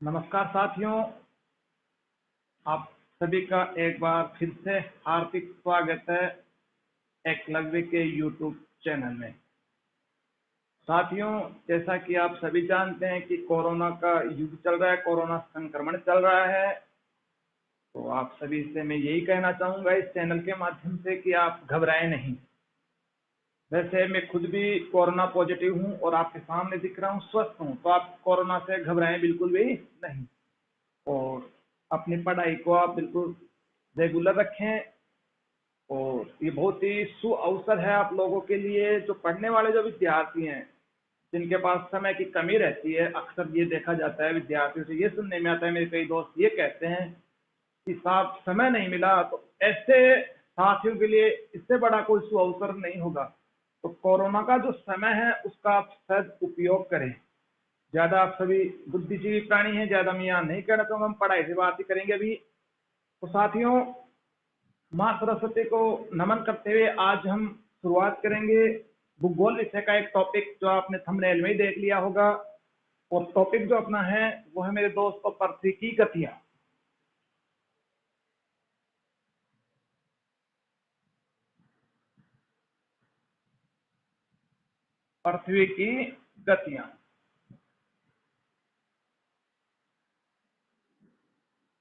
नमस्कार साथियों, आप सभी का एक बार फिर से हार्दिक स्वागत है एकलव्य के यूट्यूब चैनल में। साथियों, जैसा कि आप सभी जानते हैं कि कोरोना का युग चल रहा है, कोरोना संक्रमण चल रहा है, तो आप सभी से मैं यही कहना चाहूँगा इस चैनल के माध्यम से कि आप घबराएं नहीं। वैसे मैं खुद भी कोरोना पॉजिटिव हूँ और आपके सामने दिख रहा हूँ, स्वस्थ हूँ, तो आप कोरोना से घबराएं बिल्कुल भी नहीं। और अपनी पढ़ाई को आप बिल्कुल रेगुलर रखें। और ये बहुत ही सुअवसर है आप लोगों के लिए, जो पढ़ने वाले जो विद्यार्थी हैं, जिनके पास समय की कमी रहती है। अक्सर ये देखा जाता है, विद्यार्थियों से ये सुनने में आता है, मेरे कई दोस्त ये कहते हैं कि साहब समय नहीं मिला। तो ऐसे साथियों के लिए इससे बड़ा कोई सुअवसर नहीं होगा। तो कोरोना का जो समय है उसका आप सदुपयोग करें। ज्यादा आप सभी बुद्धिजीवी प्राणी हैं, ज्यादा मैं यहाँ नहीं कहना चाहूंगा, हम पढ़ाई से बात ही करेंगे अभी। तो साथियों, माँ सरस्वती को नमन करते हुए आज हम शुरुआत करेंगे भूगोल विषय का एक टॉपिक, जो आपने थंबनेल में ही देख लिया होगा। और टॉपिक जो अपना है वो है मेरे दोस्तों पृथ्वी की गतियां। पृथ्वी की गतियां।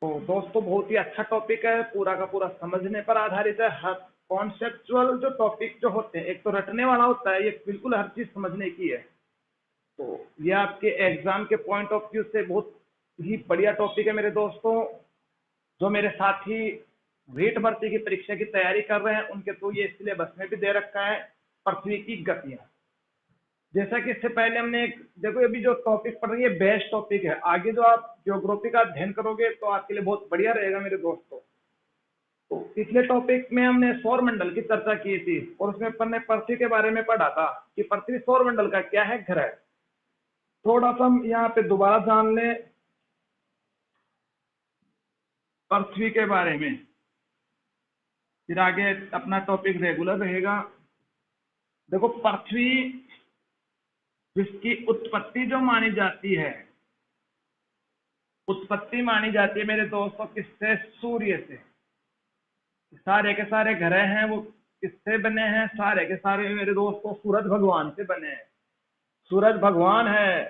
तो दोस्तों, बहुत ही अच्छा टॉपिक है, पूरा का पूरा समझने पर आधारित है। हर कॉन्सेप्चुअल जो टॉपिक जो होते हैं, एक तो रटने वाला होता है, ये बिल्कुल हर चीज समझने की है। तो ये आपके एग्जाम के पॉइंट ऑफ व्यू से बहुत ही बढ़िया टॉपिक है मेरे दोस्तों। जो मेरे साथी रीट भर्ती की परीक्षा की तैयारी कर रहे हैं, उनके तो ये सिलेबस में भी दे रखा है, पृथ्वी की गतियां। जैसा कि इससे पहले हमने देखो, अभी जो टॉपिक पढ़ रही है बेस्ट टॉपिक है। आगे जो आप ज्योग्राफी का अध्ययन करोगे तो आपके लिए बहुत बढ़िया रहेगा मेरे दोस्तों। तो पिछले टॉपिक में हमने सौर मंडल की चर्चा की थी और उसमें अपन ने पृथ्वी के बारे में पढ़ा था कि पृथ्वी सौर मंडल का क्या है, ग्रह। थोड़ा सा हम यहाँ पे दोबारा जान लें पृथ्वी के बारे में, फिर आगे अपना टॉपिक रेगुलर रहेगा। देखो, पृथ्वी जिसकी उत्पत्ति जो मानी जाती है, उत्पत्ति मानी जाती है मेरे दोस्तों किससे? सूर्य से। सारे के सारे ग्रह हैं वो किससे बने हैं? सारे के सारे मेरे दोस्तों सूरज भगवान से बने हैं। सूरज भगवान है,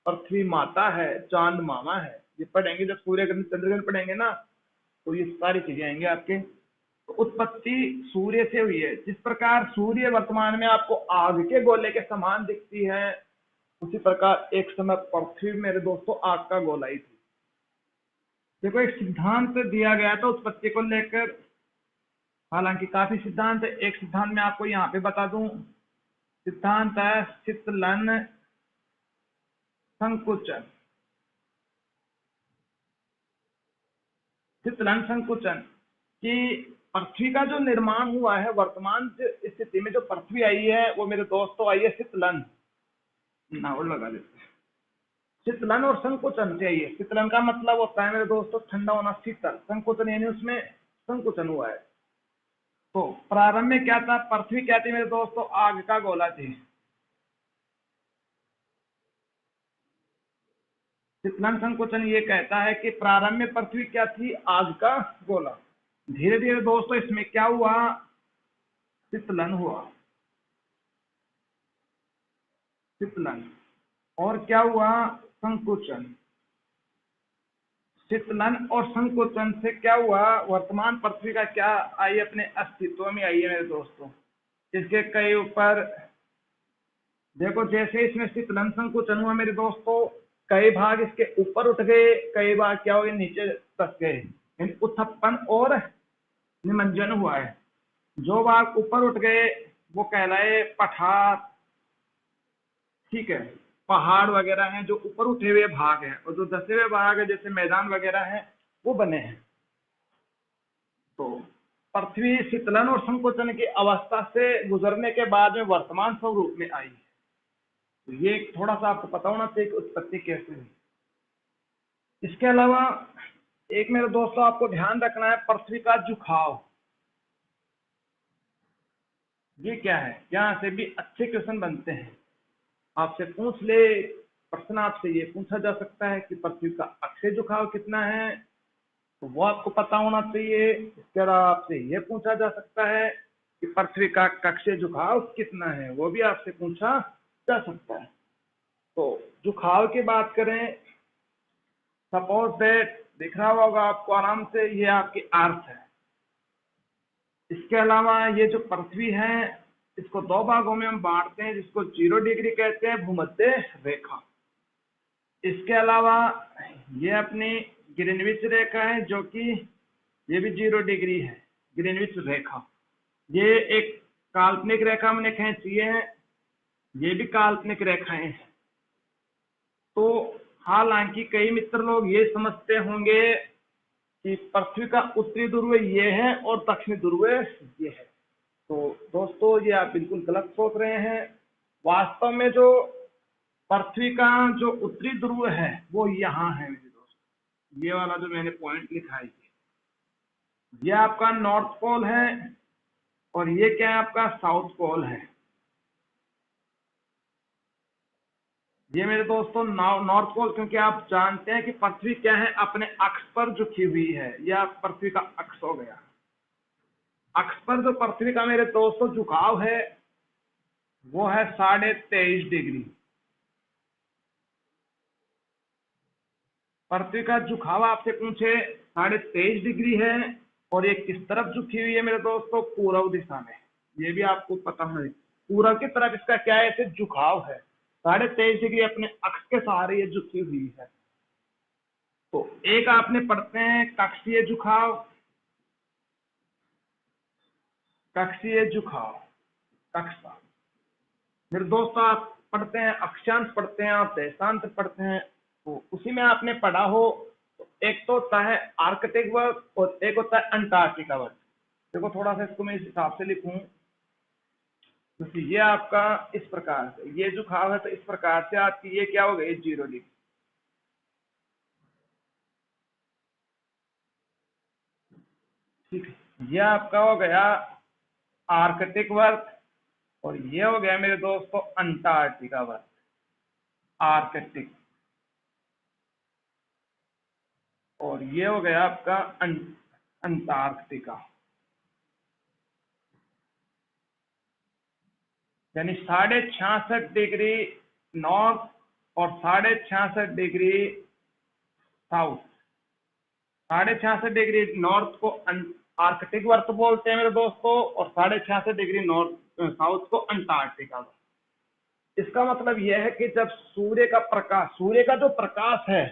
पृथ्वी माता है, चांद मामा है। ये पढ़ेंगे जब सूर्य ग्रहण चंद्र ग्रहण पढ़ेंगे ना, तो ये सारी चीजें आएंगे आपके। तो उत्पत्ति सूर्य से हुई है। जिस प्रकार सूर्य वर्तमान में आपको आग के गोले के समान दिखती है, उसी प्रकार एक समय पृथ्वी मेरे दोस्तों आग का गोला ही थी। देखो, एक सिद्धांत दिया गया था उत्पत्ति को लेकर। हालांकि काफी सिद्धांत है, एक सिद्धांत मैं आपको यहाँ पे बता दूं। सिद्धांत है शीतलन संकुचन। शीतलन संकुचन कि पृथ्वी का जो निर्माण हुआ है, वर्तमान स्थिति में जो पृथ्वी आई है वो मेरे दोस्तों आई है शीतलन। नावल लगा देते हैं। शीतलन और संकुचन से आई है। शीतलन का मतलब होता है मेरे दोस्तों ठंडा होना, शीतल। संकुचन यानी उसमें संकुचन हुआ है। तो प्रारंभ में क्या था? पृथ्वी क्या थी मेरे दोस्तों? आग का गोला थी। शीतलन संकुचन ये कहता है कि प्रारंभ में पृथ्वी क्या थी? आग का गोला। धीरे धीरे दोस्तों इसमें क्या हुआ? शीतलन हुआ। शीतलन। और क्या हुआ? संकुचन। शीतलन और संकुचन से क्या हुआ? वर्तमान पृथ्वी का क्या आई? अपने अस्तित्व में आई है मेरे दोस्तों। इसके कई ऊपर देखो, जैसे इसमें शीतलन संकुचन हुआ मेरे दोस्तों, कई भाग इसके ऊपर उठ गए, कई भाग क्या हो गए? नीचे तक गए। यानी उत्थपन और निमज्जन हुआ है। जो भाग ऊपर उठ गए वो कहलाए पठार। ठीक है, पहाड़ वगैरह हैं जो ऊपर उठे हुए भाग हैं, और जो धसे हुए भाग है जैसे मैदान वगैरह हैं वो बने हैं। तो पृथ्वी शीतलन और संकोचन की अवस्था से गुजरने के बाद में वर्तमान स्वरूप में आई। तो ये थोड़ा सा आपको पता होना चाहिए कि उत्पत्ति कैसे हुई। इसके अलावा एक मेरे दोस्तों आपको ध्यान रखना है, पृथ्वी का झुकाव। ये क्या है? यहाँ से भी अच्छे क्वेश्चन बनते हैं। आपसे पूछ ले प्रश्न आपसे ये पूछा जा सकता है कि पृथ्वी का अक्षीय झुकाव कितना है, तो वो आपको पता होना चाहिए। इसके अलावा आपसे ये पूछा जा सकता है कि पृथ्वी का कक्षीय झुकाव कितना है, वो भी आपसे पूछा जा सकता है। तो झुकाव की बात करें, सपोज दैट दिख रहा होगा आपको आराम से, ये आपकी अर्थ है। इसके अलावा ये जो पृथ्वी है इसको दो भागों में हम बांटते हैं, जिसको 0 डिग्री कहते हैं, भूमध्य रेखा। इसके अलावा ये अपनी ग्रीनविच रेखा है, जो कि ये भी 0 डिग्री है, ग्रीनविच रेखा। ये एक काल्पनिक रेखा हमने खींची है, ये भी काल्पनिक रेखाएं हैं। तो हालांकि कई मित्र लोग ये समझते होंगे कि पृथ्वी का उत्तरी ध्रुव ये है और दक्षिणी ध्रुव ये है। तो दोस्तों ये आप बिल्कुल गलत सोच रहे हैं। वास्तव में जो पृथ्वी का जो उत्तरी ध्रुव है वो यहाँ है मेरे दोस्तों, ये वाला जो मैंने पॉइंट लिखा है, ये आपका नॉर्थ पोल है और ये क्या है, आपका साउथ पोल है। ये मेरे दोस्तों नॉर्थ पोल, क्योंकि आप जानते हैं कि पृथ्वी क्या है, अपने अक्ष पर झुकी हुई है। यह पृथ्वी का अक्ष हो गया। अक्ष पर जो पृथ्वी का मेरे दोस्तों झुकाव है वो है 23.5 डिग्री। पृथ्वी का झुकाव आपसे पूछे 23.5 डिग्री है, और ये किस तरफ झुकी हुई है मेरे दोस्तों, पूर्व दिशा में। ये भी आपको पता है, पूर्व की तरफ इसका क्या है, ऐसे झुकाव है। 23.5 डिग्री अपने अक्ष के सहारे ये झुकी हुई है। तो एक आपने पढ़ते हैं कक्षीय झुकाव, कक्षीय झुकाव, कक्षा। मेरे दोस्तों आप पढ़ते हैं अक्षांश, पढ़ते हैं आप देशांतर पढ़ते हैं, तो उसी में आपने पढ़ा हो। तो एक तो होता है आर्कटिक वर्ग और एक होता है अंटार्कटिका वर्ग। देखो थोड़ा सा इसको मैं इस हिसाब से लिखूं, क्योंकि ये आपका इस प्रकार से ये झुकाव है, तो इस प्रकार से आपकी ये क्या हो गई, 0 डिग्री। ठीक है, ये आपका हो गया आर्कटिक वर्ग, और ये हो गया मेरे दोस्तों अंटार्कटिका वर्ग। आर्कटिक, और ये हो गया आपका अंटार्कटिका। यानी 66.5 डिग्री नॉर्थ और 66.5 डिग्री साउथ। 66.5 डिग्री नॉर्थ को आर्कटिक वर्ग बोलते हैं मेरे दोस्तों, और 66.5 डिग्री नॉर्थ साउथ को अंटार्कटिका वर्ग। इसका मतलब यह है कि जब सूर्य का प्रकाश, सूर्य का जो प्रकाश है,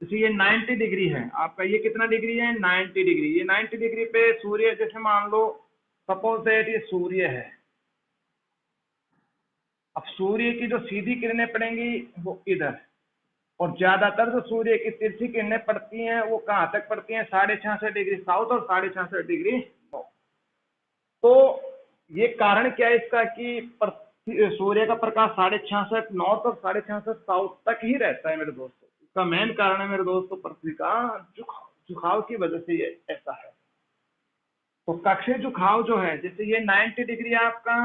जैसे ये 90 डिग्री है आपका, ये कितना डिग्री है, 90 डिग्री। ये 90 डिग्री पे सूर्य, जैसे मान लो सपोज दैट ये सूर्य है। अब सूर्य की जो सीधी किरणें पड़ेंगी वो इधर, और ज्यादातर जो सूर्य की तिरछी किरणें पड़ती हैं वो कहाँ तक पड़ती हैं, 66.5 डिग्री साउथ और 66.5 डिग्री नॉर्थ। तो ये कारण क्या है इसका कि सूर्य का प्रकाश 66.5 नॉर्थ और 66.5 साउथ तक ही रहता है मेरे दोस्तों। इसका मेन कारण है मेरे दोस्तों पृथ्वी का झुकाव की वजह से ये ऐसा है। तो कक्षीय झुकाव जो है, जैसे ये 90 डिग्री आपका,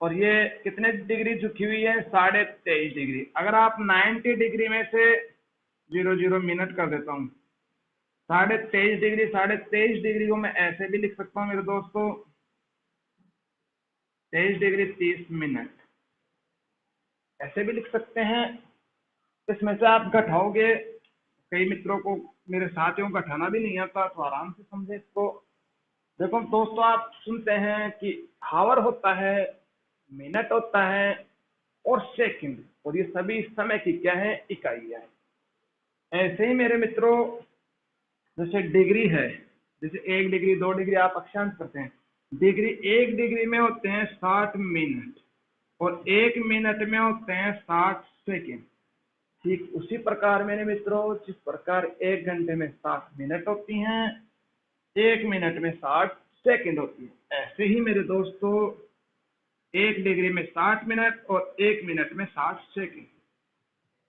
और ये कितने डिग्री झुकी हुई है, 23.5 डिग्री। अगर आप 90 डिग्री में से 00 मिनट कर देता हूँ, 23.5 डिग्री, 23.5 डिग्री को मैं ऐसे भी लिख सकता हूँ मेरे दोस्तों, 23 डिग्री 30 मिनट, ऐसे भी लिख सकते हैं। इसमें से आप घटाओगे, कई मित्रों को, मेरे साथियों को घटाना भी नहीं आता, तो आराम से समझे इसको। देखो दोस्तों, आप सुनते हैं कि हावर होता है, मिनट होता है और सेकंड, और ये सभी समय की क्या है, इकाइयां है। ऐसे ही मेरे मित्रों, जैसे डिग्री है, जैसे 1 डिग्री 2 डिग्री आप अक्षांश करते हैं, डिग्री 1 डिग्री में होते हैं 60 मिनट, और 1 मिनट में होते हैं 60 सेकंड। ठीक उसी प्रकार मेरे मित्रों, जिस प्रकार 1 घंटे में 60 मिनट होती हैं, 1 मिनट में 60 सेकंड होती है, ऐसे ही मेरे दोस्तों 1 डिग्री में 60 मिनट और 1 मिनट में 60 सेकंड।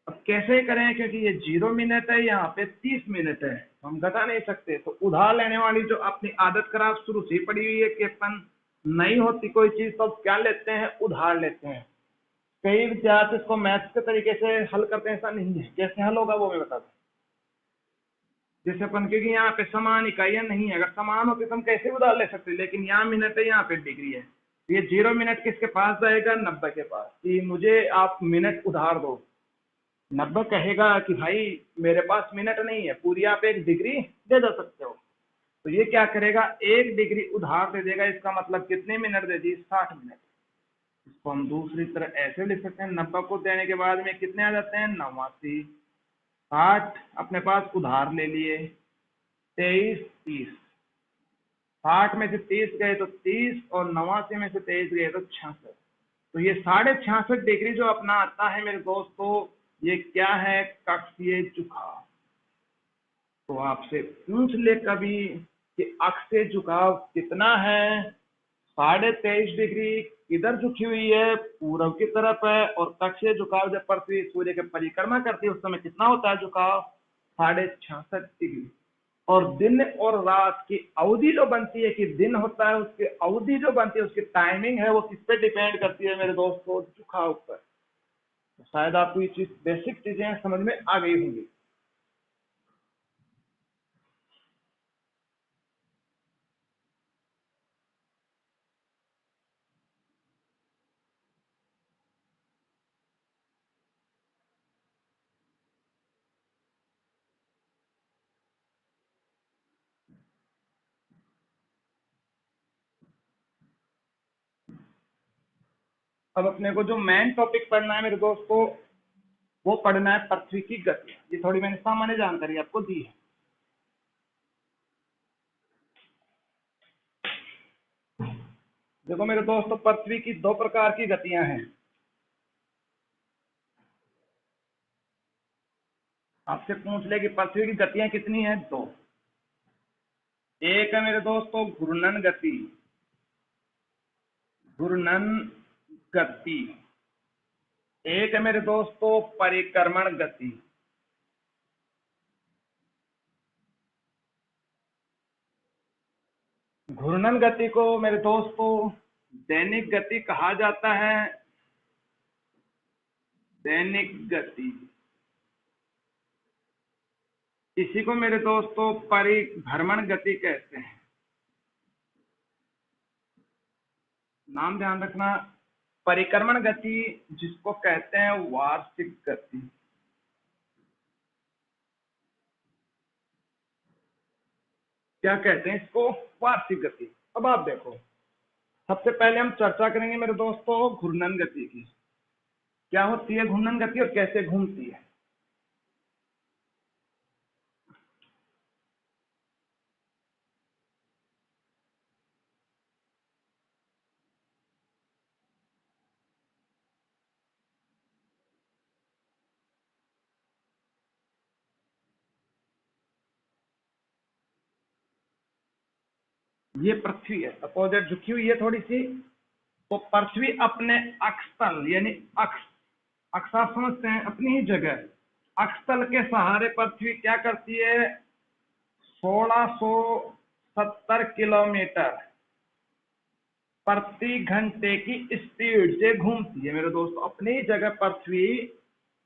अब कैसे करें, क्योंकि ये 0 मिनट है, यहाँ पे 30 मिनट है, तो हम घटा नहीं सकते। तो उधार लेने वाली जो अपनी आदत खराब शुरू से पड़ी हुई है कि अपन नहीं होती कोई चीज तो क्या लेते हैं, उधार लेते हैं। कई विद्यार्थी इसको मैथ्स के तरीके से हल करते हैं, ऐसा नहीं है। कैसे हल होगा वो मैं बता दूं। जैसे अपन के यहाँ पे समान इकाइयां नहीं है, अगर समान होती तो हम कैसे उधार ले सकते, लेकिन यहाँ मिनट है, यहाँ पे डिग्री है। ये 0 मिनट किसके पास जाएगा, 90 के पास, कि मुझे आप मिनट उधार दो। 90 कहेगा कि भाई मेरे पास मिनट नहीं है, पूरी आप एक डिग्री दे सकते हो। तो ये क्या करेगा, एक डिग्री उधार दे देगा। इसका मतलब कितने मिनट दे दी, 60 मिनट। इसको हम दूसरी तरह ऐसे लिख सकते हैं, 90 को देने के बाद में कितने आ जाते हैं, 89। 60 अपने पास उधार ले लिए, 23, 30। 60 में से 30 गए तो 30, और 89 में से 23 गए तो 66। तो ये 66.5 डिग्री जो अपना आता है मेरे दोस्तों, ये क्या है, कक्षीय झुकाव। तो आपसे पूछ ले कभी कि अक्षीय झुकाव कितना है, 23.5 डिग्री किधर झुकी हुई है, पूर्व की तरफ है, और कक्षीय झुकाव जब पृथ्वी सूर्य के परिक्रमा करती है उस समय कितना होता है झुकाव, 66.5 डिग्री। और दिन और रात की अवधि जो बनती है, कि दिन होता है उसकी अवधि जो बनती है, उसकी टाइमिंग है, वो किस पे डिपेंड करती है मेरे दोस्तों, झुकाव पर। तो शायद आपको ये चीज, बेसिक चीजें समझ में आ गई होंगी। अब अपने को जो मेन टॉपिक पढ़ना है मेरे दोस्तों, वो पढ़ना है पृथ्वी की गति। ये थोड़ी मैंने सामान्य जानकारी आपको दी है। देखो मेरे दोस्तों, पृथ्वी की दो प्रकार की गतियां हैं। आपसे पूछ ले कि पृथ्वी की गतियां कितनी हैं, दो। एक है मेरे दोस्तों घूर्णन गति, घूर्णन गति। एक है मेरे दोस्तों परिक्रमण गति। घूर्णन गति को मेरे दोस्तों दैनिक गति कहा जाता है, दैनिक गति। इसी को मेरे दोस्तों परिभ्रमण गति कहते हैं। नाम ध्यान रखना, परिक्रमण गति जिसको कहते हैं वार्षिक गति। क्या कहते हैं इसको, वार्षिक गति। अब आप देखो, सबसे पहले हम चर्चा करेंगे मेरे दोस्तों घूर्णन गति की। क्या होती है घूर्णन गति और कैसे घूमती है। ये पृथ्वी है, सपोज झुकी हुई है थोड़ी सी। तो पृथ्वी अपने अक्षतल, यानी अक्ष, अक्ष आप समझते हैं, अपनी ही जगह अक्षतल के सहारे पृथ्वी क्या करती है, 1670 किलोमीटर प्रति घंटे की स्पीड से घूमती है मेरे दोस्तों। अपनी जगह पृथ्वी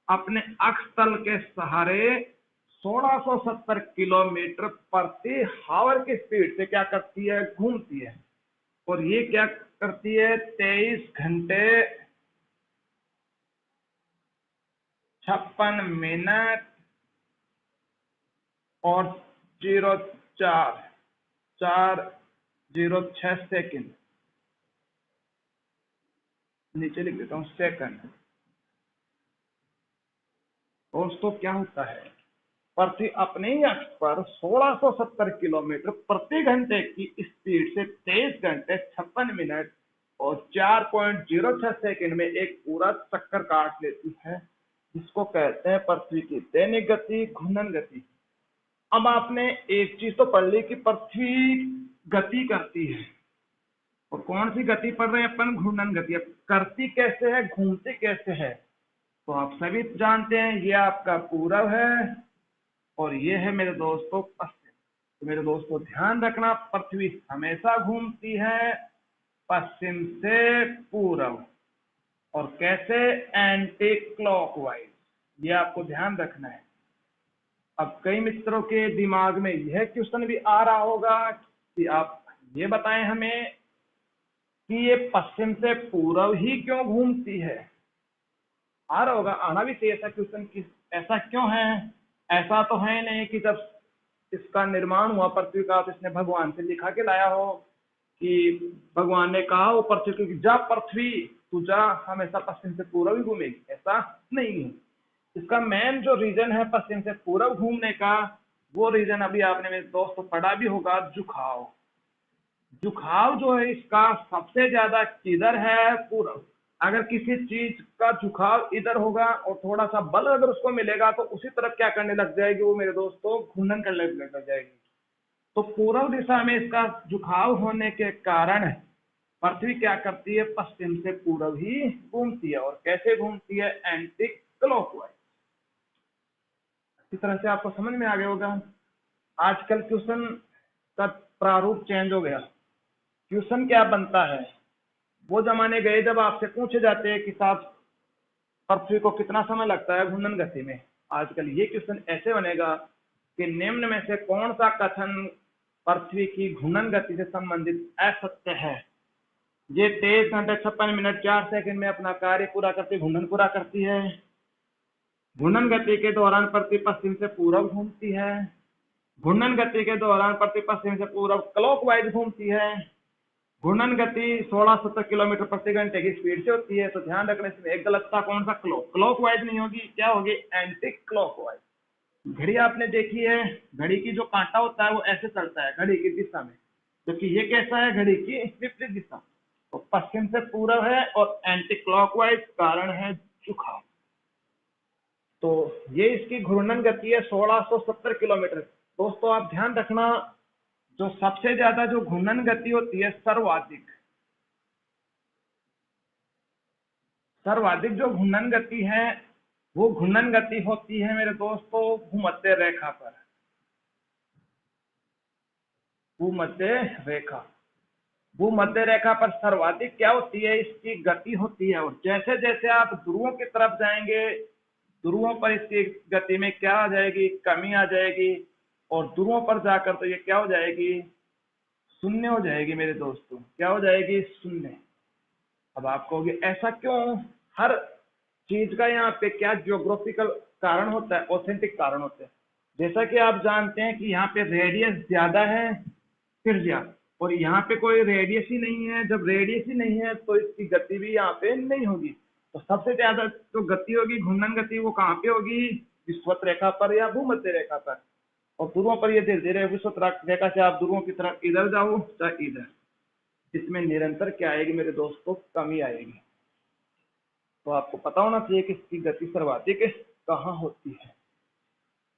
अपने अक्ष तल के सहारे 1670 किलोमीटर प्रति हावर की स्पीड से क्या करती है, घूमती है। और ये क्या करती है, 23 घंटे 56 मिनट और 04,406 सेकंड। नीचे लिख देता हूं सेकंड। दोस्तों क्या होता है, पृथ्वी अपने ही अक्ष पर 1670 किलोमीटर प्रति घंटे की स्पीड से 23 घंटे 56 मिनट और 4.06 सेकंड में एक पूरा चक्कर काट लेती है, जिसको कहते हैं पृथ्वी की दैनिक गति, घूर्णन गति। अब आपने एक चीज तो पढ़ ली कि पृथ्वी गति करती है, और कौन सी गति पढ़ रहे हैं अपन, घूर्णन गति। अब करती कैसे है, घूमती कैसे है, तो आप सभी जानते हैं, ये आपका पूरब है और ये है मेरे दोस्तों पश्चिम। तो मेरे दोस्तों ध्यान रखना, पृथ्वी हमेशा घूमती है पश्चिम से पूरब। और कैसे एंटी क्लॉकवाइज, ये आपको ध्यान रखना है। अब कई मित्रों के दिमाग में यह क्वेश्चन भी आ रहा होगा कि आप ये बताएं हमें कि ये पश्चिम से पूर्व ही क्यों घूमती है। आ रहा होगा, आना भी चाहिए ऐसा क्वेश्चन कि ऐसा क्यों है। ऐसा तो है नहीं कि जब इसका निर्माण हुआ पृथ्वी का तो इसने भगवान से लिखा के लाया हो कि भगवान ने कहा वो पृथ्वी की जा पृथ्वी तू जा हमेशा पश्चिम से पूर्व ही घूमेगी, ऐसा नहीं है। इसका मेन जो रीजन है पश्चिम से पूर्व घूमने का, वो रीजन अभी आपने मेरे दोस्तों पढ़ा भी होगा, जुखाव। जुखाव जो है इसका सबसे ज्यादा किधर है, पूर्व। अगर किसी चीज का झुकाव इधर होगा और थोड़ा सा बल अगर उसको मिलेगा तो उसी तरफ क्या करने लग जाएगी वो मेरे दोस्तों, घूर्णन करने लग जाएगी। तो पूर्व दिशा में इसका झुकाव होने के कारण पृथ्वी क्या करती है, पश्चिम से पूर्व ही घूमती है। और कैसे घूमती है, एंटी क्लॉकवाइज। इस तरह से आपको समझ में आ गया होगा। आजकल क्वेश्चन का प्रारूप चेंज हो गया। क्वेश्चन क्या बनता है, वो जमाने गए जब आपसे पूछे जाते हैं कि साहब पृथ्वी को कितना समय लगता है घूर्णन गति में। आजकल ये क्वेश्चन ऐसे बनेगा कि निम्न में से कौन सा कथन पृथ्वी की घूर्णन गति से संबंधित असत्य है। ये 23 घंटे 56 मिनट 4 सेकंड में अपना कार्य पूरा करती, घूर्णन पूरा करती है। घूर्णन गति के दौरान पृथ्वी पश्चिम से पूर्व घूमती है। घूर्णन गति के दौरान पृथ्वी पश्चिम से पूर्व क्लॉकवाइज घूमती है। घूर्णन गति 1670 किलोमीटर प्रति घंटे की स्पीड से होती है। तो ध्यान रखना इसमें एक गलतता, कौन सा, क्लॉकवाइज नहीं होगी, क्या होगी, एंटी क्लॉकवाइज। घड़ी आपने देखी है, घड़ी की जो कांटा होता है वो ऐसे चलता है घड़ी की दिशा में, क्योंकि ये कैसा है, घड़ी की विपरीत दिशा। तो पश्चिम से पूर्व है और एंटी क्लॉकवाइज, कारण है झुकाव। तो ये इसकी घूर्णन गति है 1670 किलोमीटर। दोस्तों आप ध्यान रखना, जो सबसे ज्यादा जो घूर्णन गति होती है, सर्वाधिक जो घूर्णन गति है वो घूर्णन गति होती है मेरे दोस्तों भूमध्य रेखा पर। भूमध्य रेखा, भूमध्य रेखा पर सर्वाधिक क्या होती है, इसकी गति होती है। और जैसे जैसे आप ध्रुवों की तरफ जाएंगे, ध्रुवों पर इसकी गति में क्या आ जाएगी, कमी आ जाएगी। और ध्रुवों पर जाकर तो ये क्या हो जाएगी, शून्य हो जाएगी मेरे दोस्तों, क्या हो जाएगी, शून्य। अब आप कहोगे ऐसा क्यों, हर चीज का यहाँ पे क्या ज्योग्राफिकल कारण होता है, ऑथेंटिक कारण होते हैं। जैसा कि आप जानते हैं कि यहाँ पे रेडियस ज्यादा है त्रिज्या, और यहाँ पे कोई रेडियस ही नहीं है। जब रेडियस ही नहीं है तो इसकी गति भी यहाँ पे नहीं होगी। तो सबसे ज्यादा जो गति होगी, घूर्णन गति, वो कहाँ पे होगी, विषुवत रेखा पर या भूमध्य रेखा पर। और ध्रुवों पर ये धीरे धीरे विषुवत रेखा से आप ध्रुवों की तरफ इधर जाओ चाहे इधर, इसमें निरंतर क्या आएगी मेरे दोस्तों, कमी आएगी। तो आपको पता होना चाहिए कि इसकी गति सर्वाधिक कहाँ होती है।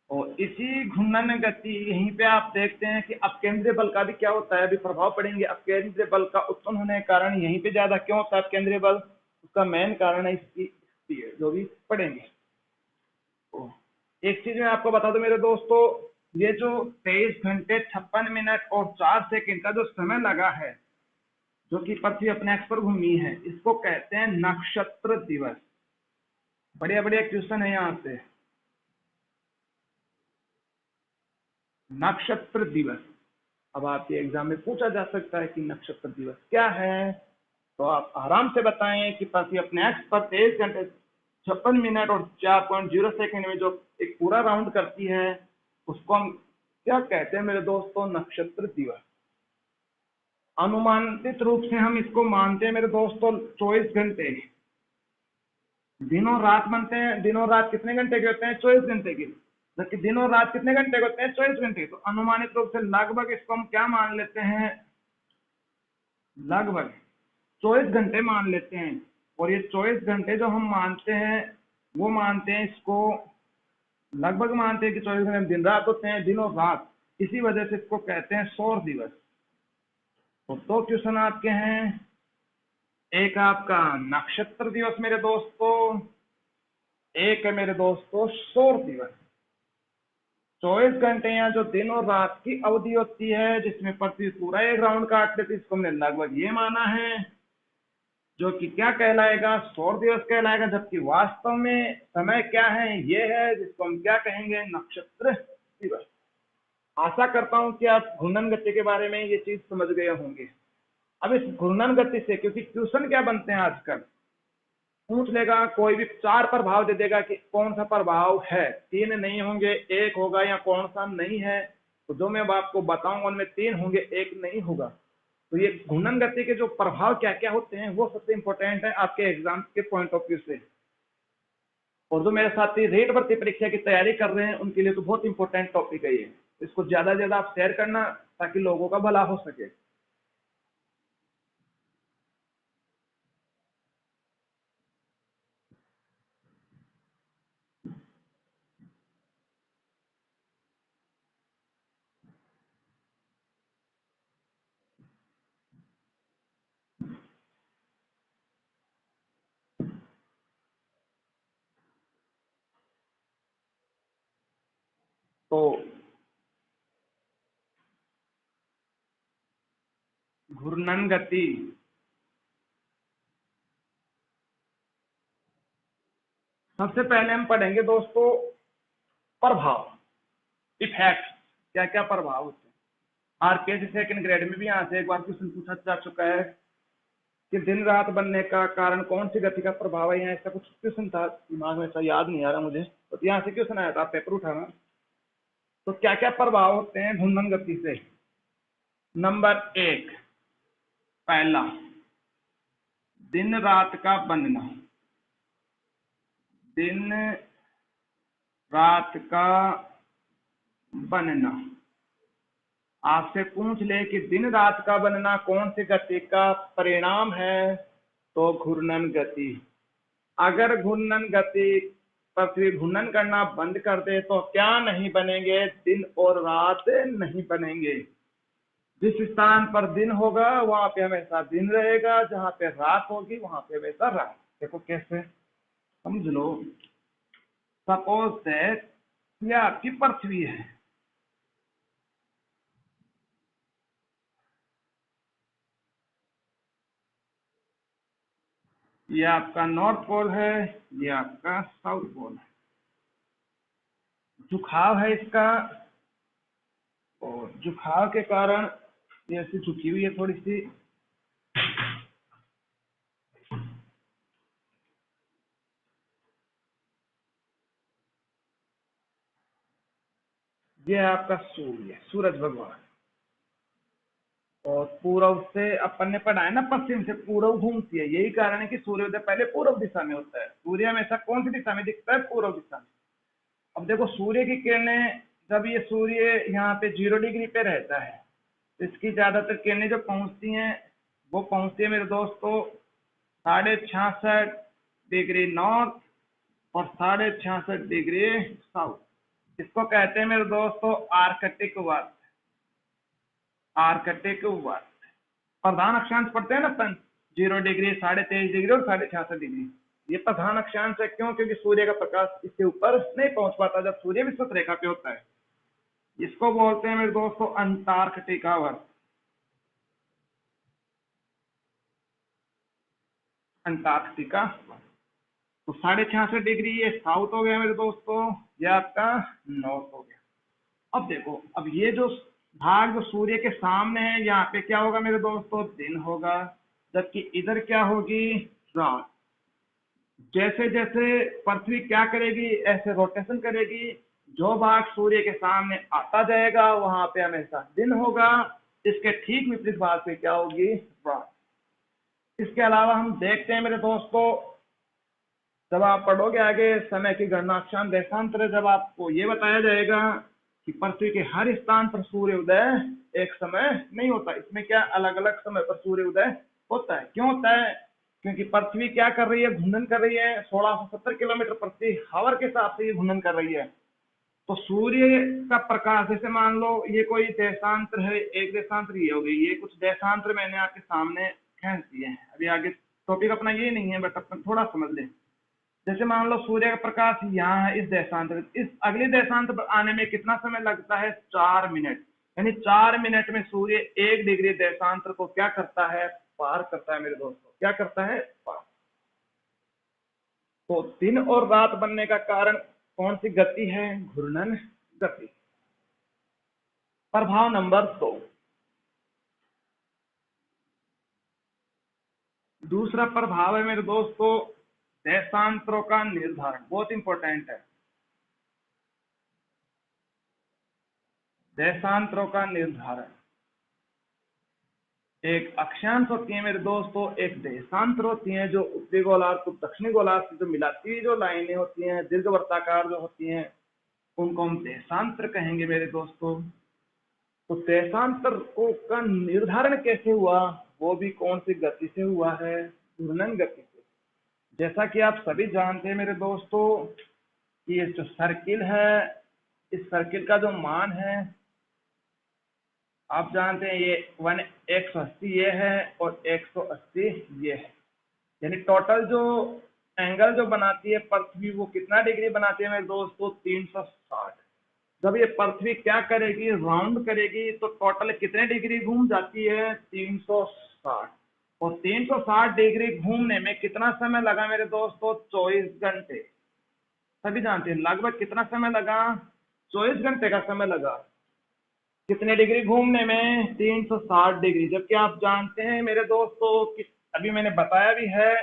और इसी घूर्णन गति, यहीं पे आप देखते हैं कि अपकेंद्रीय बल का भी क्या होता है, अभी प्रभाव पड़ेंगे। अपकेंद्रीय बल का उत्पन्न होने के कारण यहीं पे ज्यादा क्यों होता है अपकेंद्रीय बल, उसका मेन कारण है इसकी स्पीड, जो भी पढ़ेंगे। तो एक चीज मैं आपको बता दूं मेरे दोस्तों, ये जो 23 घंटे 56 मिनट और 4 सेकंड का जो समय लगा है जो कि पृथ्वी अपने एक्स पर घूमी है, इसको कहते हैं नक्षत्र दिवस। बढ़िया बढ़िया क्वेश्चन है यहाँ से, नक्षत्र दिवस। अब आपके एग्जाम में पूछा जा सकता है कि नक्षत्र दिवस क्या है, तो आप आराम से बताएं कि पृथ्वी अपने एक्स पर 23 घंटे 56 मिनट और 4.0 सेकंड में जो एक पूरा राउंड करती है, उसको हम क्या कहते हैं मेरे दोस्तों, नक्षत्र दिवस। अनुमानित रूप से हम इसको मानते हैं मेरे दोस्तों 24 घंटे, दिनों रात बनते हैं। दिनों रात कितने घंटे के होते हैं, 24 घंटे के। जबकि दिनों रात कितने घंटे के होते हैं, 24 घंटे। तो अनुमानित रूप से लगभग इसको हम क्या मान लेते हैं, लगभग 24 घंटे मान लेते हैं। और ये 24 घंटे जो हम मानते हैं, वो मानते हैं इसको, लगभग मानते हैं कि 24 घंटे दिन रात होते हैं, दिनों रात। इसी वजह से इसको कहते हैं सौर दिवस। तो दो क्वेश्चन आपके हैं, एक आपका नक्षत्र दिवस मेरे दोस्तों, एक है मेरे दोस्तों सौर दिवस। 24 घंटे या जो दिन और रात की अवधि होती है जिसमें पृथ्वी पूरा एक राउंड काट लेती है, इसको हमने लगभग ये माना है। जो कि क्या कहलाएगा, सौर दिवस कहलाएगा, जबकि वास्तव में समय क्या है, ये है जिसको हम क्या कहेंगे, नक्षत्र दिवस। आशा करता हूं कि आप घूर्णन गति के बारे में ये चीज समझ गए होंगे। अब इस घूर्णन गति से, क्योंकि क्वेश्चन क्या बनते हैं आजकल, पूछ लेगा कोई भी 4 प्रभाव दे देगा कि कौन सा प्रभाव है, 3 नहीं होंगे, 1 होगा, या कौन सा नहीं है। तो जो मैं अब आपको बताऊंगा उनमें 3 होंगे, 1 नहीं होगा। तो ये घूर्णन गति के जो प्रभाव क्या क्या होते हैं वो सबसे इंपॉर्टेंट है आपके एग्जाम के पॉइंट ऑफ व्यू से। और जो मेरे साथी रेट भर्ती परीक्षा की तैयारी कर रहे हैं उनके लिए तो बहुत इंपॉर्टेंट टॉपिक है ये। इसको ज्यादा से ज्यादा आप शेयर करना ताकि लोगों का भला हो सके। तो घूर्णन गति सबसे पहले हम पढ़ेंगे दोस्तों प्रभाव, इफेक्ट, क्या क्या प्रभाव होते हैं। आरपीएससी सेकंड ग्रेड में भी यहाँ से एक बार क्वेश्चन पूछा जा चुका है कि दिन रात बनने का कारण कौन सी गति का प्रभाव है। यहाँ ऐसा कुछ क्वेश्चन था, दिमाग में ऐसा याद नहीं आ रहा मुझे, तो यहाँ से क्वेश्चन आया था, पेपर उठाना। तो क्या क्या प्रभाव होते हैं घूर्णन गति से। नंबर 1, पहला, दिन रात का बनना। दिन रात का बनना, आपसे पूछ ले कि दिन रात का बनना कौन सी गति का परिणाम है, तो घूर्णन गति। अगर घूर्णन गति, पृथ्वी घूर्णन करना बंद कर दे तो क्या नहीं बनेंगे, दिन और रात नहीं बनेंगे। जिस स्थान पर दिन होगा वहां पे हमेशा दिन रहेगा, जहां पे रात होगी वहां पे हमेशा रात। देखो कैसे, समझ लो। सपोज दैट ये आपकी पृथ्वी है, ये आपका नॉर्थ पोल है, ये आपका साउथ पोल है। झुकाव है इसका, और झुकाव के कारण ये ऐसी झुकी हुई है थोड़ी सी। ये है आपका सूर्य, सूरज भगवान। और पूर्व से अपन ने पढ़ा है ना, पश्चिम से पूर्व घूमती है, यही कारण है कि सूर्योदय पहले पूर्व दिशा में होता है। सूर्य हमेशा कौन सी दिशा में दिखता है, पूर्व दिशा में। अब देखो सूर्य की किरणें, जब ये सूर्य यहाँ पे 0 डिग्री पे रहता है, तो इसकी ज्यादातर किरणें जो पहुंचती हैं वो पहुंचती है मेरे दोस्तों 66.5 डिग्री नॉर्थ और 66.5 डिग्री साउथ। इसको कहते हैं मेरे दोस्तों आर्कटिक वर्ष। आर्कटिक वर्ष, प्रधान अक्षांश पढ़ते हैं ना अपन, 0 डिग्री, 23.5 डिग्री और 66.5 डिग्री। ये प्रधान अक्षांश है, क्यों? क्योंकि सूर्य का प्रकाश इसके ऊपर नहीं पहुंच पाता जब सूर्य विषुवत रेखा पे होता है। इसको बोलते हैं मेरे दोस्तों अंटार्कटिका वर्ष। अंटार्कटिका, तो 66.5 डिग्री ये साउथ हो गया मेरे दोस्तों, ये आपका नॉर्थ हो गया। अब देखो, अब ये जो भाग जो सूर्य के सामने है, यहाँ पे क्या होगा मेरे दोस्तों, दिन होगा, जबकि इधर क्या होगी, रात। जैसे जैसे पृथ्वी क्या करेगी, ऐसे रोटेशन करेगी, जो भाग सूर्य के सामने आता जाएगा वहां पे हमेशा दिन होगा, इसके ठीक विपरीत भाग पे क्या होगी, रात। इसके अलावा हम देखते हैं मेरे दोस्तों, जब आप पढ़ोगे आगे समय की गणना अक्षांश देशांतर, जब आपको ये बताया जाएगा कि पृथ्वी के हर स्थान पर सूर्य उदय एक समय नहीं होता, इसमें क्या अलग अलग समय पर सूर्य उदय होता है। क्यों होता है? क्योंकि पृथ्वी क्या कर रही है, घूर्णन कर रही है, 1670 किलोमीटर प्रति हावर के हिसाब से ये घूर्णन कर रही है। तो सूर्य का प्रकाश, जैसे मान लो ये कोई देशांतर है, एक देशांतर ये हो गई, ये कुछ देशांतर मैंने आपके सामने खींच दिए हैं। अभी आगे टॉपिक अपना ये नहीं है, बट अपन थोड़ा समझ लें। जैसे मान लो सूर्य का प्रकाश यहाँ है इस देशांतर, इस अगले देशांतर पर आने में कितना समय लगता है, 4 मिनट। यानी 4 मिनट में सूर्य 1 डिग्री देशांतर को क्या करता है, पार करता है मेरे दोस्तों। क्या करता है? पार। तो दिन और रात बनने का कारण कौन सी गति है? घूर्णन गति। प्रभाव नंबर 2। दूसरा प्रभाव है मेरे दोस्तों देशांतरों का निर्धारण। बहुत इंपॉर्टेंट है। देशांतरों का निर्धारण। एक अक्षांश होती है मेरे दोस्तों, एक देशांतर होती है जो उत्तरी गोलार्ध को दक्षिणी गोलार्ध से जो मिलाती हुई जो लाइनें होती हैं दीर्घवृत्ताकार जो होती हैं उनको हम देशांतर कहेंगे मेरे दोस्तों। तो देशांतर को का निर्धारण कैसे हुआ? वो भी कौन सी गति से हुआ है? घूर्णन गति से। जैसा कि आप सभी जानते हैं मेरे दोस्तों कि ये जो सर्किल है, इस सर्किल का जो मान है आप जानते हैं, ये 180 ये है और 180 ये है। यानी टोटल जो एंगल जो बनाती है पृथ्वी वो कितना डिग्री बनाती है मेरे दोस्तों? 360। जब ये पृथ्वी क्या करेगी? राउंड करेगी तो टोटल कितने डिग्री घूम जाती है? 360। और 360 डिग्री घूमने में कितना समय लगा मेरे दोस्तों? 24 घंटे। सभी जानते हैं लगभग कितना समय लगा? 24 घंटे का समय लगा। कितने डिग्री घूमने में? 360 डिग्री। जबकि आप जानते हैं मेरे दोस्तों कि अभी मैंने बताया भी है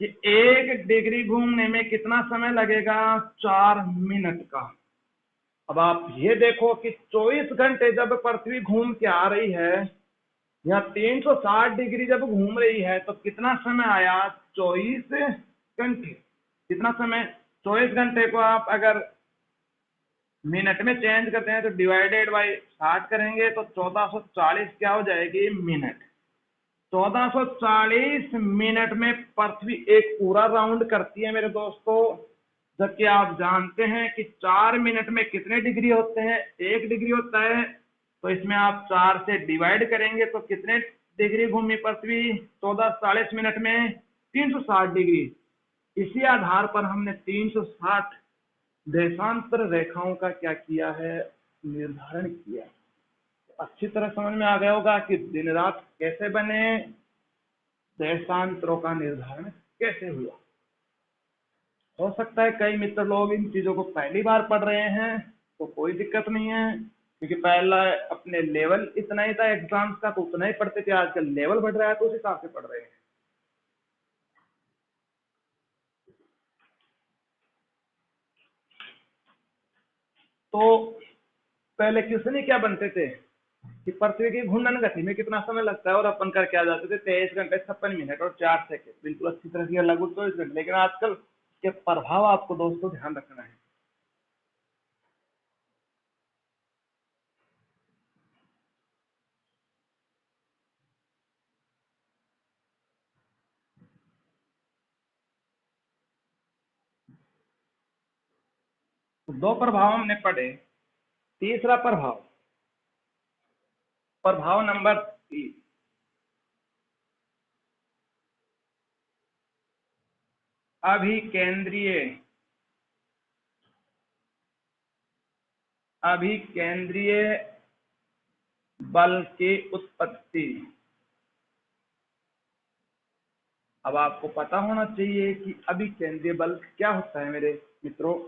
कि 1 डिग्री घूमने में कितना समय लगेगा? 4 मिनट का। अब आप ये देखो कि 24 घंटे जब पृथ्वी घूम के आ रही है या 360 डिग्री जब घूम रही है तो कितना समय आया? 24 घंटे। कितना समय? 24 घंटे को आप अगर मिनट में चेंज करते हैं तो डिवाइडेड बाई 60 करेंगे तो 1440 क्या हो जाएगी? मिनट। 1440 मिनट में पृथ्वी एक पूरा राउंड करती है मेरे दोस्तों। जबकि आप जानते हैं कि 4 मिनट में कितने डिग्री होते हैं? 1 डिग्री होता है। तो इसमें आप 4 से डिवाइड करेंगे तो कितने डिग्री घूमी पृथ्वी? 1440 मिनट में 360 डिग्री। इसी आधार पर हमने 360 देशांतर रेखाओं का क्या किया है? निर्धारण किया। अच्छी तरह समझ में आ गया होगा कि दिन रात कैसे बने, देशांतरों का निर्धारण कैसे हुआ। हो सकता है कई मित्र लोग इन चीजों को पहली बार पढ़ रहे हैं तो कोई दिक्कत नहीं है, क्योंकि पहला अपने लेवल इतना ही था एग्जाम्स का तो उतना ही पढ़ते थे। आजकल लेवल बढ़ रहा है तो उस हिसाब से पढ़ रहे हैं। तो पहले क्वेश्चन ही क्या बनते थे कि पृथ्वी की घूर्णन गति में कितना समय लगता है, और अपन कर क्या जाते थे 23 घंटे 56 मिनट और 4 सेकंड। बिल्कुल अच्छी तरह से लगभग 24 घंटे। लेकिन आजकल के प्रभाव आपको दोस्तों ध्यान रखना है। तो 2 प्रभाव हमने पढ़े। तीसरा प्रभाव, प्रभाव नंबर 3। अभिकेंद्रीय बल की उत्पत्ति। अब आपको पता होना चाहिए कि अभिकेंद्रीय बल क्या होता है मेरे मित्रों।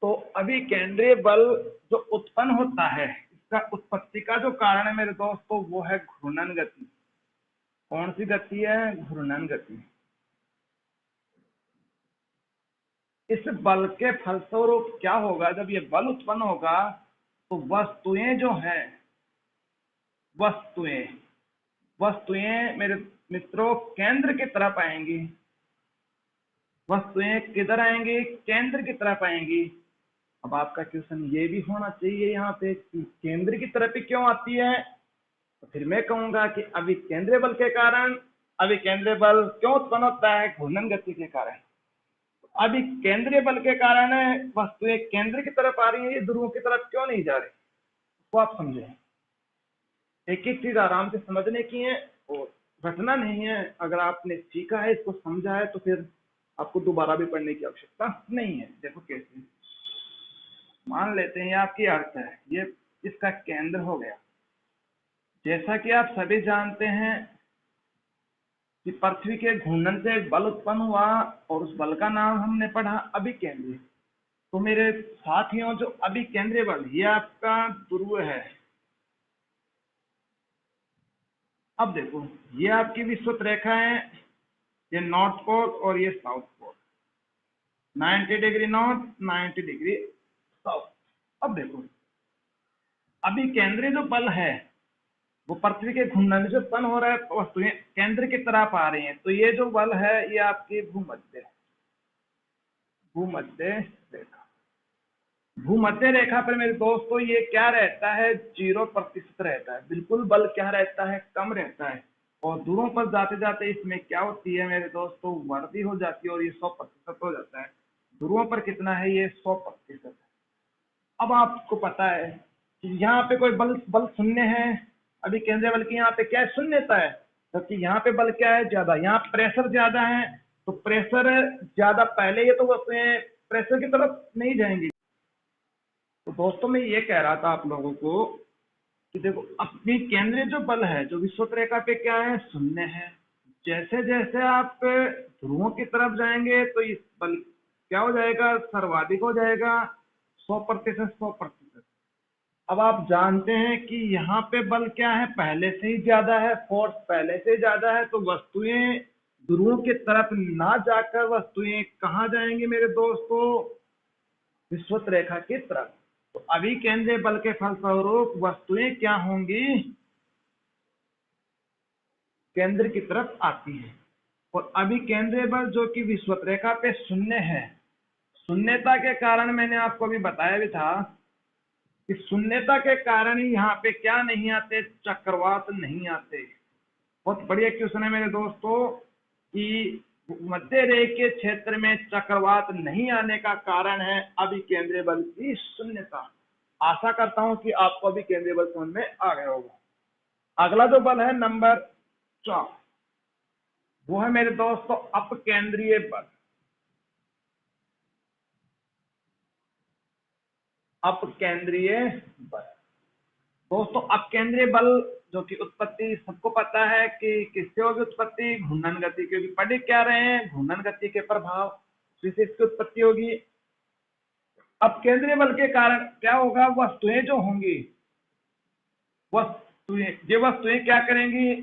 तो अभिकेंद्रीय बल जो उत्पन्न होता है, इसका उत्पत्ति का जो कारण है मेरे दोस्तों वो है घूर्णन गति। कौन सी गति है? घूर्णन गति। इस बल के फलस्वरूप क्या होगा? जब ये बल उत्पन्न होगा तो वस्तुएं जो है, वस्तुएं मेरे मित्रों केंद्र की तरफ आएंगी। वस्तुएं किधर आएंगी? केंद्र की तरफ आएंगी। अब आपका क्वेश्चन ये भी होना चाहिए यहाँ पे कि केंद्र की तरफ ही क्यों आती है? तो फिर मैं कहूंगा कि अभिकेंद्रीय बल के कारण। अभिकेंद्रीय बल क्यों उत्पन्न होता है? घूर्णन गति के कारण। अभिकेंद्रीय बल के कारण वस्तुएं केंद्र की तरफ आ रही है, ये ध्रुवों की तरफ क्यों नहीं जा रही? वो आप समझे। एक एक चीज आराम से समझने की है और रटना नहीं है। अगर आपने सीखा है, इसको समझा है, तो फिर आपको दोबारा भी पढ़ने की आवश्यकता नहीं है। देखो कैसे, मान लेते हैं ये आपकी अर्थ है, ये इसका केंद्र हो गया। जैसा कि आप सभी जानते हैं कि पृथ्वी के घूर्णन से एक बल उत्पन्न हुआ और उस बल का नाम हमने पढ़ा अभिकेंद्री। तो मेरे साथियों, जो अभिकेंद्री बल ये आपका ध्रुव है। अब देखो, ये आपकी विषुवत रेखा है, ये नॉर्थ पोल और ये South Pole, 90 degree north, 90 degree south. अब देखो, अभिकेंद्री जो बल है वो पृथ्वी के घूर्णन से उत्पन्न हो रहा है, तो वस्तुएं केंद्र की तरफ आ रही हैं। तो ये जो बल है ये आपकी भूमध्य भूमध्य रेखा। भूमध्य रेखा पर मेरे दोस्तों ये क्या रहता है, 0% रहता है। बिल्कुल बल क्या रहता है, कम रहता है। और दूरों पर जाते जाते इसमें क्या होती है मेरे दोस्तों, वृद्धि हो जाती है और ये 100% हो जाता है। ध्रुवों पर कितना है, ये 100%। अब आपको पता है कि यहाँ पे कोई बल बल शून्य है, अभी केंद्रीय बल की यहाँ पे क्या है, शून्यता है। क्योंकि यहाँ पे बल क्या है, ज्यादा, यहाँ प्रेशर ज्यादा है। तो प्रेशर ज्यादा पहले ये तो अपने प्रेशर की तरफ नहीं जाएंगे। तो दोस्तों मैं ये कह रहा था आप लोगों को कि देखो, अपनी केंद्रीय जो बल है जो विषुवत रेखा पे क्या है, शून्य है। जैसे जैसे आप ध्रुवों की तरफ जाएंगे तो इस बल क्या हो जाएगा, सर्वाधिक हो जाएगा, 100%, 100%। अब आप जानते हैं कि यहाँ पे बल क्या है, पहले से ही ज्यादा है, फोर्स पहले से ज्यादा है। तो वस्तुएं ध्रुवों की तरफ ना जाकर वस्तुएं कहाँ जाएंगी मेरे दोस्तों, विषुवत रेखा की तरफ। तो अभी केंद्रीय बल के फलस्वरूप वस्तुएं क्या होंगी, केंद्र की तरफ आती है। और अभी केंद्रीय बल जो कि विषुवत रेखा पे शून्य है, शून्यता के कारण मैंने आपको अभी बताया भी था कि शून्यता के कारण ही यहाँ पे क्या नहीं आते, चक्रवात नहीं आते। बहुत बढ़िया क्वेश्चन है मेरे दोस्तों कि मध्य रेखीय क्षेत्र में चक्रवात नहीं आने का कारण है अभी केंद्रीय बल की शून्यता। आशा करता हूं कि आपको अभी केंद्रीय बल समझ में आ गया होगा। अगला जो बल है नंबर 4, वो है मेरे दोस्तों अपकेंद्रीय बल। अपकेंद्रीय बल दोस्तों, अपकेंद्रीय बल जो कि उत्पत्ति सबको पता है कि किससे होगी उत्पत्ति, घूर्णन गति। क्योंकि पढ़ क्या रहे हैं, घूर्णन गति के प्रभाव से इसकी उत्पत्ति होगी। अब केंद्रीय बल के कारण क्या होगा, वस्तुएं जो होंगी, वस्तुएं क्या करेंगी,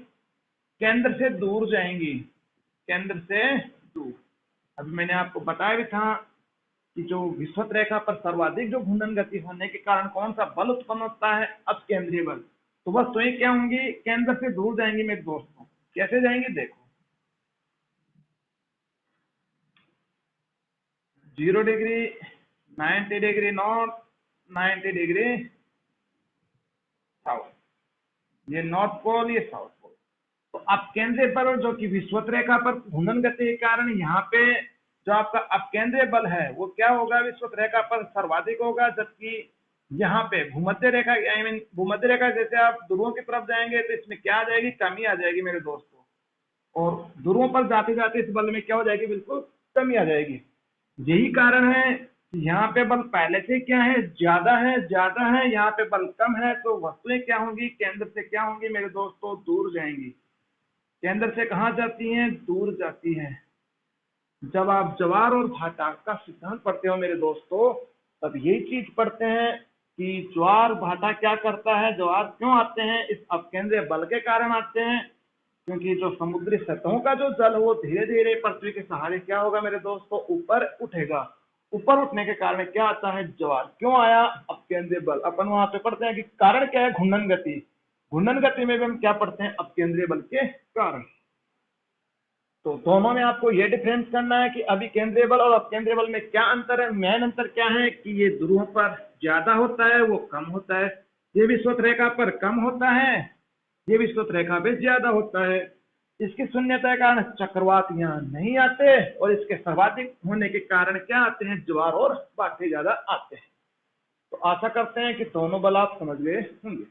केंद्र से दूर जाएंगी, केंद्र से दूर। अभी मैंने आपको बताया भी था कि जो विषुवत रेखा पर सर्वाधिक जो घूर्णन गति होने के कारण कौन सा बल उत्पन्न होता है, अपकेंद्रीय बल। तो वस्तुएं क्या होंगी, केंद्र से दूर जाएंगी मेरे दोस्तों। कैसे जाएंगी, देखो, 0 degree, 90 degree north, 90 degree south, ये नॉर्थ पोल, ये साउथ पोल। तो अपकेंद्रीय बल जो कि विषुवत रेखा पर घूर्णन गति के कारण यहाँ पे जो आपका अपकेंद्रीय बल है वो क्या होगा, विषुवत रेखा पर सर्वाधिक होगा। जबकि यहाँ पे भूमध्य रेखा, आई मीन भूमध्य रेखा, जैसे आप ध्रुवों की तरफ जाएंगे तो इसमें क्या आ जाएगी, कमी आ जाएगी मेरे दोस्तों। और ध्रुवों पर जाते जाते इस बल में क्या हो जाएगी, बिल्कुल कमी आ जाएगी। यही कारण है यहाँ पे बल पहले से क्या है, ज्यादा है, ज्यादा है। यहाँ पे बल कम है तो वस्तुएं क्या होंगी, केंद्र से क्या होंगी मेरे दोस्तों, दूर जाएंगी। केंद्र से कहाँ जाती हैं, दूर जाती हैं। जब आप ज्वार और भाटा का सिद्धांत पढ़ते हो मेरे दोस्तों, तब यही चीज पढ़ते हैं कि ज्वार भाटा क्या करता है, ज्वार क्यों आते हैं, इस अपकेंद्रीय बल के कारण आते हैं। क्योंकि जो समुद्री सतहों का जो जल वो धीरे धीरे पृथ्वी के सहारे क्या होगा मेरे दोस्तों, ऊपर उठेगा। ऊपर उठने के कारण क्या आता है, ज्वार। क्यों आया, अपकेंद्रीय बल। अपन वहां पे पढ़ते हैं कि कारण क्या है, घूर्णन गति। घूर्णन गति में भी हम क्या पढ़ते हैं, अपकेंद्रीय बल के कारण। तो दोनों में आपको ये डिफरेंस करना है कि अभी केंद्रीय बल और अपकेंद्रीय बल में क्या अंतर है। मेन अंतर क्या है कि ये ध्रुवों पर ज्यादा होता है, वो कम होता है। ये विषुवत रेखा पर कम होता है, ये विषुवत रेखा पे ज्यादा होता है। इसकी शून्यता के कारण चक्रवात यहाँ नहीं आते और इसके सर्वाधिक होने के कारण क्या आते हैं, ज्वार और बाकी ज्यादा आते हैं। तो आशा करते हैं कि दोनों बल आप समझ गए होंगे।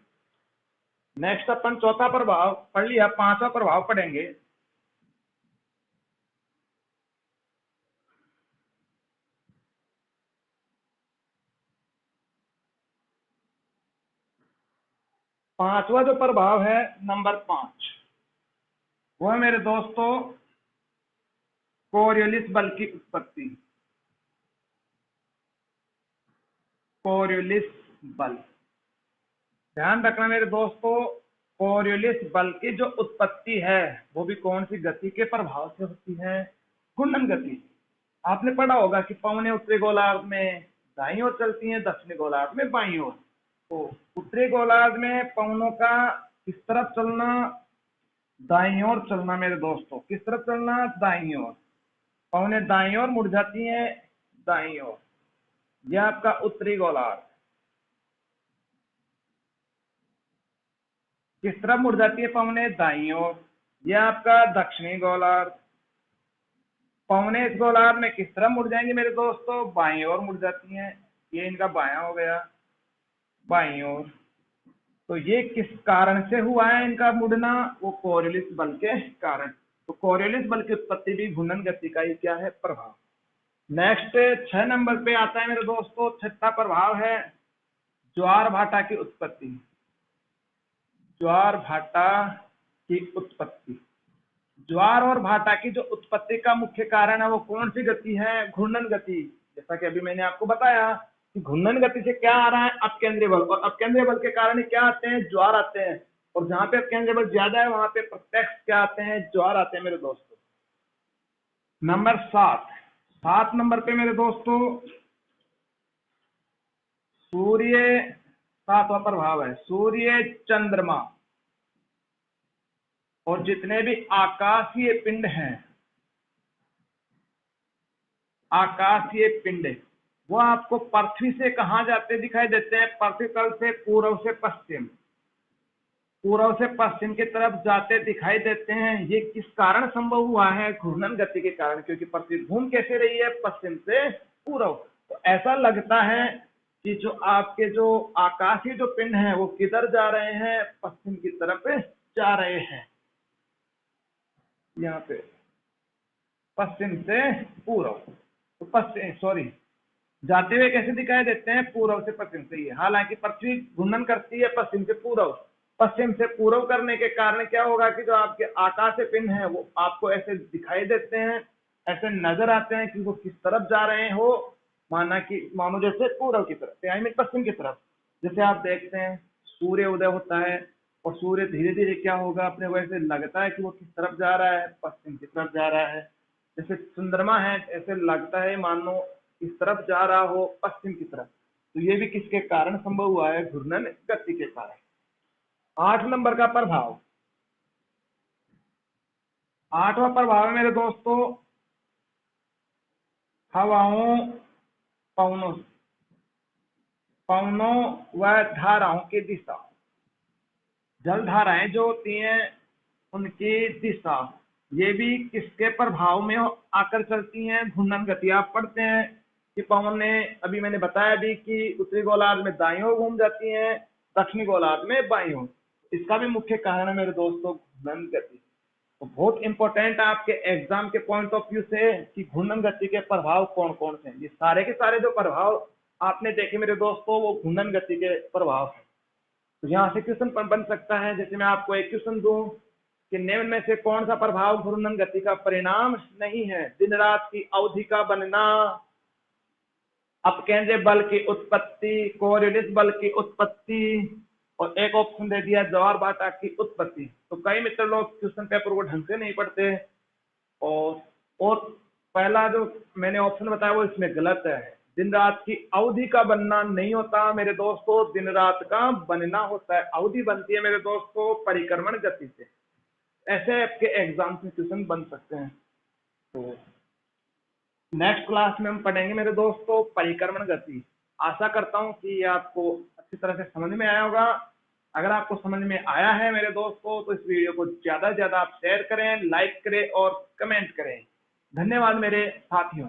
नेक्स्ट अपन चौथा प्रभाव पढ़ लिया, पांचवा प्रभाव पढ़ेंगे। पांचवा जो प्रभाव है नंबर 5, वो है मेरे दोस्तों कोरियोलिस बल की उत्पत्ति। कोरियोलिस बल, ध्यान रखना मेरे दोस्तों, कोरियोलिस बल की जो उत्पत्ति है वो भी कौन सी गति के प्रभाव से होती है? घूर्णन गति। आपने पढ़ा होगा कि पवनें उत्तरी गोलार्ध में दाईं ओर चलती हैं, दक्षिणी गोलार्ध में बाईं ओर। तो उत्तरी गोलार्ध में पवनों का किस तरफ चलना? दाईं ओर चलना मेरे दोस्तों। किस तरफ चलना? दाईं ओर। पवनें दाईं ओर मुड़ जाती हैं, दाईं ओर। यह आपका उत्तरी गोलार्ध। किस तरफ मुड़ जाती है पवनें? दाईं ओर। यह आपका दक्षिणी गोलार्ध। पवनें इस गोलार्ध में किस तरफ मुड़ जाएंगी मेरे दोस्तों? बाईं ओर मुड़ जाती हैं। ये इनका बायां हो गया, बाईं ओर। तो ये किस कारण से हुआ है इनका मुड़ना? वो कोरियोलिस बल के कारण। तो कोरियोलिस बल की उत्पत्ति भी घूर्णन गति का ही क्या है? प्रभाव। नेक्स्ट 6 नंबर पे आता है मेरे दोस्तों, छठा प्रभाव है ज्वार भाटा की उत्पत्ति। ज्वार भाटा की उत्पत्ति। ज्वार और भाटा की जो उत्पत्ति का मुख्य कारण है वो कौन सी गति है? घूर्णन गति। जैसा कि अभी मैंने आपको बताया कि घूर्णन गति से क्या आ रहा है? अपकेंद्रीय बल, और अपकेंद्रीय बल के कारण क्या आते हैं? ज्वार आते हैं। और जहां पे अपकेंद्रीय बल ज्यादा है वहां पे प्रत्यक्ष क्या आते हैं? ज्वार आते हैं मेरे दोस्तों। नंबर 7, 7 नंबर पे मेरे दोस्तों सूर्य, 7वां प्रभाव है सूर्य, चंद्रमा और जितने भी आकाशीय पिंड हैं, आकाशीय पिंड, वो आपको पृथ्वी से कहां जाते दिखाई देते हैं? पृथ्वी तल से पूर्व से पश्चिम, पूर्व से पश्चिम की तरफ जाते दिखाई देते हैं। ये किस कारण संभव हुआ है? घूर्णन गति के कारण। क्योंकि पृथ्वी घूम कैसे रही है? पश्चिम से पूर्व। तो ऐसा लगता है कि जो आपके जो आकाशीय जो पिंड हैं वो किधर जा रहे हैं? पश्चिम की तरफ जा रहे हैं। यहाँ पे पश्चिम से पूर्व, तो पश्चिम सॉरी, जाते हुए कैसे दिखाई देते हैं? पूर्व से पश्चिम से ही। हालांकि पृथ्वी घूर्णन करती है पश्चिम से पूर्व। पश्चिम से पूर्व करने के कारण क्या होगा कि जो आपके आकाशीय पिंड हैं वो आपको ऐसे दिखाई देते हैं, ऐसे नजर आते हैं कि वो किस तरफ जा रहे हो? मानो जैसे पूर्व की तरफ, आई मीन पश्चिम की तरफ। जैसे आप देखते हैं सूर्य उदय होता है और सूर्य धीरे धीरे क्या होगा, अपने को ऐसे लगता है कि वो किस तरफ जा रहा है? पश्चिम की तरफ जा रहा है। जैसे चंद्रमा है, ऐसे लगता है मानो इस तरफ जा रहा हो, पश्चिम की तरफ। तो ये भी किसके कारण संभव हुआ है? घूर्णन गति के कारण। 8 नंबर का प्रभाव, 8वां प्रभाव है मेरे दोस्तों हवाओं, पवनों, पवनों व धाराओं की दिशा। जल धाराएं जो होती हैं उनकी दिशा, ये भी किसके प्रभाव में आकर चलती हैं? घूर्णन गति। आप पढ़ते हैं कि पवनें, अभी मैंने बताया भी कि उत्तरी गोलार्ध में दाईं ओर घूम जाती हैं, दक्षिणी गोलार्ध में बाईं ओर। इसका भी मुख्य कारण है मेरे दोस्तों घूर्णन गति। तो बहुत इंपॉर्टेंट है आपके एग्जाम के पॉइंट ऑफ व्यू से कि घूर्णन गति के प्रभाव कौन कौन से हैं। ये सारे के सारे जो प्रभाव आपने देखे मेरे दोस्तों वो घूर्णन गति के प्रभाव हैं। तो यहाँ से क्वेश्चन बन सकता है, जैसे मैं आपको एक क्वेश्चन दूं कि निम्न में से कौन सा प्रभाव घूर्णन गति का परिणाम नहीं है? दिन रात की अवधि का बनना, अपकेंद्रीय बल की उत्पत्ति, कोरियोलिस बल की उत्पत्ति, और एक ऑप्शन दे दिया ज्वार भाटा की उत्पत्ति। तो कई मित्र लोग क्वेश्चन पेपर को ढंग से नहीं पढ़ते और पहला जो मैंने ऑप्शन बताया वो इसमें गलत है। दिन रात की अवधि का बनना नहीं होता मेरे दोस्तों, दिन रात का बनना होता है। अवधि बनती है मेरे दोस्तों परिक्रमण गति से। ऐसे आपके एग्जाम में क्वेश्चन बन सकते हैं। तो नेक्स्ट क्लास में हम पढ़ेंगे मेरे दोस्तों परिक्रमण गति। आशा करता हूं कि ये आपको अच्छी तरह से समझ में आया होगा। अगर आपको समझ में आया है मेरे दोस्तों तो इस वीडियो को ज्यादा से ज्यादा आप शेयर करें, लाइक करें और कमेंट करें। धन्यवाद मेरे साथियों।